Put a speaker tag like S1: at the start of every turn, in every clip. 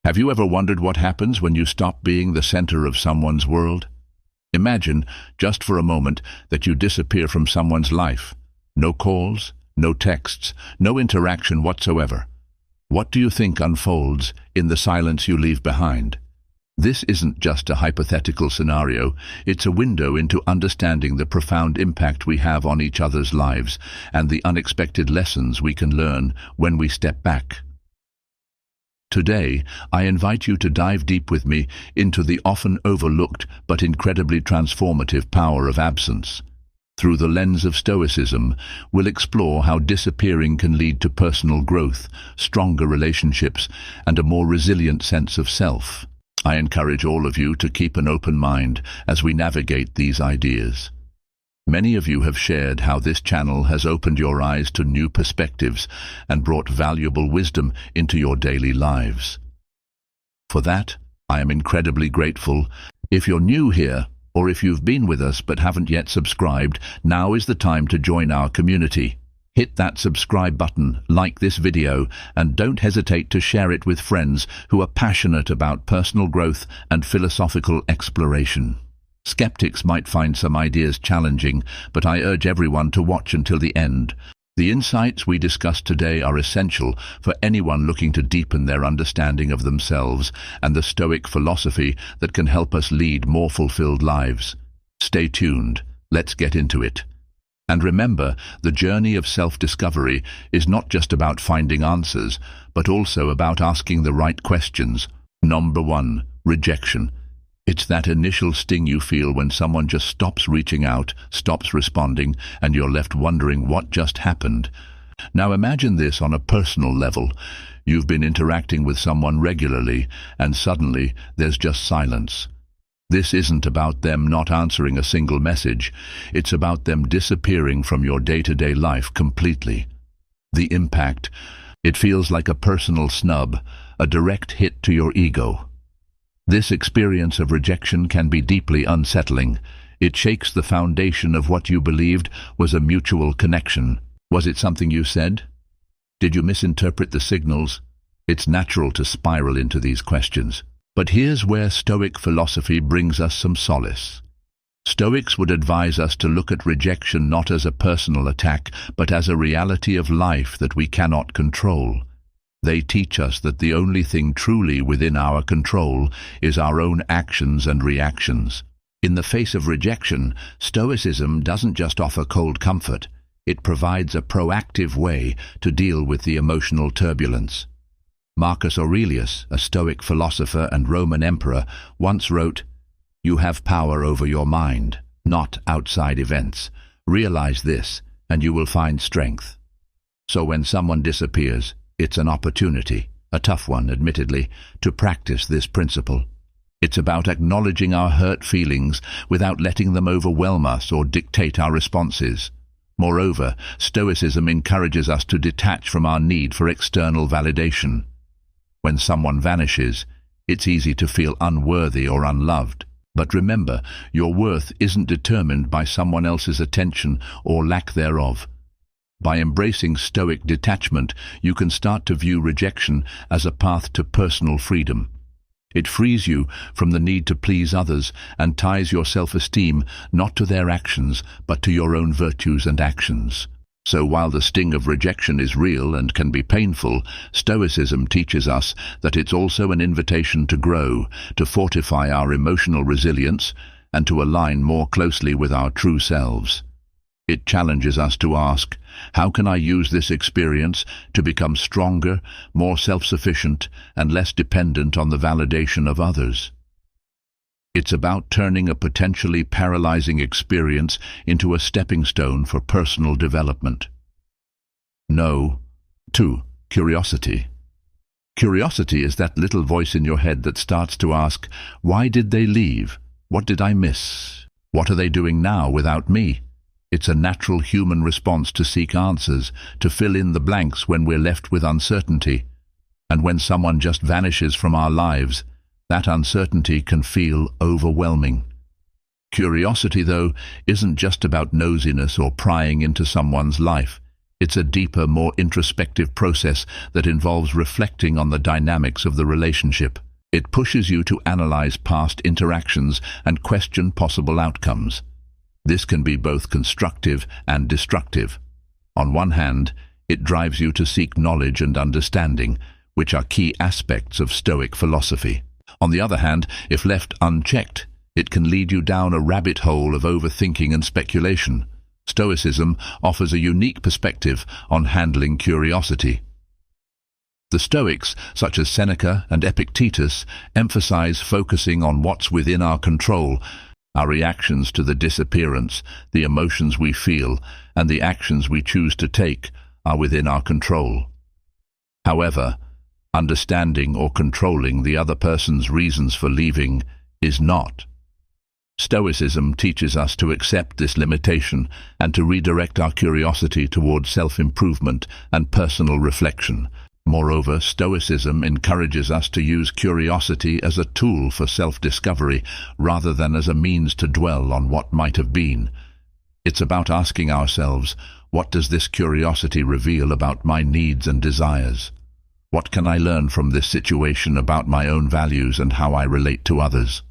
S1: Have you ever wondered what happens when you stop being the center of someone's world? Imagine, just for a moment, that you disappear from someone's life. No calls, no texts, no interaction whatsoever. What do you think unfolds in the silence you leave behind? This isn't just a hypothetical scenario, it's a window into understanding the profound impact we have on each other's lives and the unexpected lessons we can learn when we step back. Today, I invite you to dive deep with me into the often overlooked but incredibly transformative power of absence. Through the lens of Stoicism, we'll explore how disappearing can lead to personal growth, stronger relationships, and a more resilient sense of self. I encourage all of you to keep an open mind as we navigate these ideas. Many of you have shared how this channel has opened your eyes to new perspectives and brought valuable wisdom into your daily lives. For that, I am incredibly grateful. If you're new here, or if you've been with us but haven't yet subscribed, now is the time to join our community. Hit that subscribe button, like this video, and don't hesitate to share it with friends who are passionate about personal growth and philosophical exploration. Skeptics might find some ideas challenging, but I urge everyone to watch until the end. The insights we discuss today are essential for anyone looking to deepen their understanding of themselves and the Stoic philosophy that can help us lead more fulfilled lives. Stay tuned. Let's get into it. And remember, the journey of self-discovery is not just about finding answers, but also about asking the right questions. Number 1, rejection. It's that initial sting you feel when someone just stops reaching out, stops responding, and you're left wondering what just happened. Now imagine this on a personal level. You've been interacting with someone regularly, and suddenly there's just silence. This isn't about them not answering a single message. It's about them disappearing from your day-to-day life completely. The impact, it feels like a personal snub, a direct hit to your ego. This experience of rejection can be deeply unsettling. It shakes the foundation of what you believed was a mutual connection. Was it something you said? Did you misinterpret the signals? It's natural to spiral into these questions. But here's where Stoic philosophy brings us some solace. Stoics would advise us to look at rejection not as a personal attack, but as a reality of life that we cannot control. They teach us that the only thing truly within our control is our own actions and reactions. In the face of rejection, Stoicism doesn't just offer cold comfort, it provides a proactive way to deal with the emotional turbulence. Marcus Aurelius, a Stoic philosopher and Roman emperor, once wrote, "You have power over your mind, not outside events. Realize this, and you will find strength." So when someone disappears, it's an opportunity, a tough one, admittedly, to practice this principle. It's about acknowledging our hurt feelings without letting them overwhelm us or dictate our responses. Moreover, Stoicism encourages us to detach from our need for external validation. When someone vanishes, it's easy to feel unworthy or unloved. But remember, your worth isn't determined by someone else's attention or lack thereof. By embracing Stoic detachment, you can start to view rejection as a path to personal freedom. It frees you from the need to please others and ties your self-esteem not to their actions, but to your own virtues and actions. So while the sting of rejection is real and can be painful, Stoicism teaches us that it's also an invitation to grow, to fortify our emotional resilience, and to align more closely with our true selves. It challenges us to ask, how can I use this experience to become stronger, more self-sufficient, and less dependent on the validation of others? It's about turning a potentially paralyzing experience into a stepping stone for personal development. No. 2. Curiosity. Curiosity is that little voice in your head that starts to ask, why did they leave? What did I miss? What are they doing now without me? It's a natural human response to seek answers, to fill in the blanks when we're left with uncertainty. And when someone just vanishes from our lives, that uncertainty can feel overwhelming. Curiosity, though, isn't just about nosiness or prying into someone's life. It's a deeper, more introspective process that involves reflecting on the dynamics of the relationship. It pushes you to analyze past interactions and question possible outcomes. This can be both constructive and destructive. On one hand, it drives you to seek knowledge and understanding, which are key aspects of Stoic philosophy. On the other hand, if left unchecked, it can lead you down a rabbit hole of overthinking and speculation. Stoicism offers a unique perspective on handling curiosity. The Stoics, such as Seneca and Epictetus, emphasize focusing on what's within our control. Our reactions to the disappearance, the emotions we feel, and the actions we choose to take are within our control. However, understanding or controlling the other person's reasons for leaving is not. Stoicism teaches us to accept this limitation and to redirect our curiosity towards self-improvement and personal reflection. Moreover, Stoicism encourages us to use curiosity as a tool for self-discovery rather than as a means to dwell on what might have been. It's about asking ourselves, what does this curiosity reveal about my needs and desires? What can I learn from this situation about my own values and how I relate to others?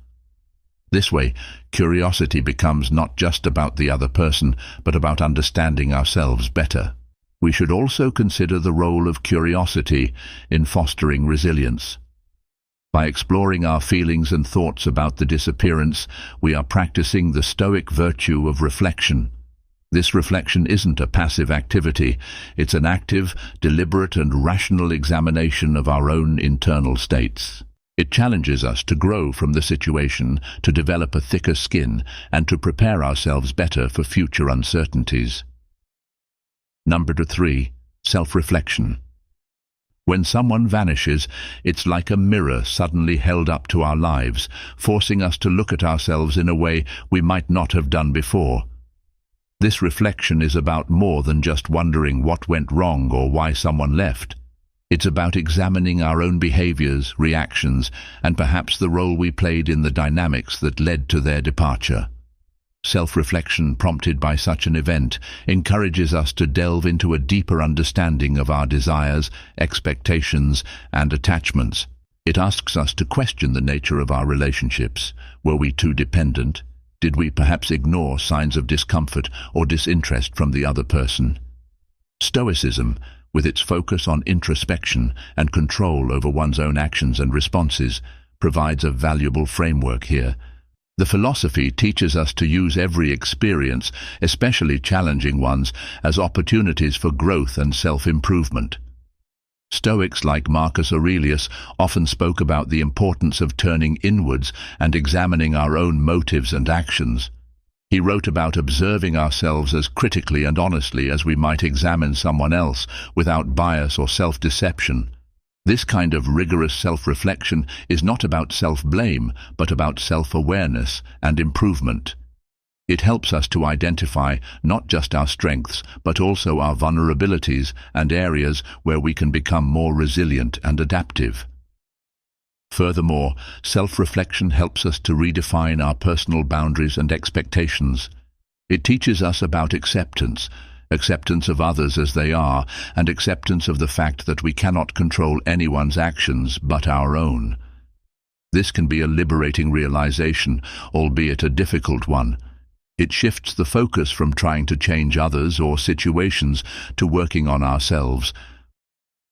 S1: This way, curiosity becomes not just about the other person, but about understanding ourselves better. We should also consider the role of curiosity in fostering resilience. By exploring our feelings and thoughts about the disappearance, we are practicing the Stoic virtue of reflection. This reflection isn't a passive activity, it's an active, deliberate and rational examination of our own internal states. It challenges us to grow from the situation, to develop a thicker skin, and to prepare ourselves better for future uncertainties. Number 3. Self-reflection. When someone vanishes, it's like a mirror suddenly held up to our lives, forcing us to look at ourselves in a way we might not have done before. This reflection is about more than just wondering what went wrong or why someone left. It's about examining our own behaviors, reactions, and perhaps the role we played in the dynamics that led to their departure. Self-reflection prompted by such an event encourages us to delve into a deeper understanding of our desires, expectations, and attachments. It asks us to question the nature of our relationships. Were we too dependent? Did we perhaps ignore signs of discomfort or disinterest from the other person? Stoicism, with its focus on introspection and control over one's own actions and responses, provides a valuable framework here. The philosophy teaches us to use every experience, especially challenging ones, as opportunities for growth and self-improvement. Stoics like Marcus Aurelius often spoke about the importance of turning inwards and examining our own motives and actions. He wrote about observing ourselves as critically and honestly as we might examine someone else, without bias or self-deception. This kind of rigorous self-reflection is not about self-blame, but about self-awareness and improvement. It helps us to identify not just our strengths, but also our vulnerabilities and areas where we can become more resilient and adaptive. Furthermore, self-reflection helps us to redefine our personal boundaries and expectations. It teaches us about acceptance of others as they are, and acceptance of the fact that we cannot control anyone's actions but our own. This can be a liberating realization, albeit a difficult one. It shifts the focus from trying to change others or situations to working on ourselves,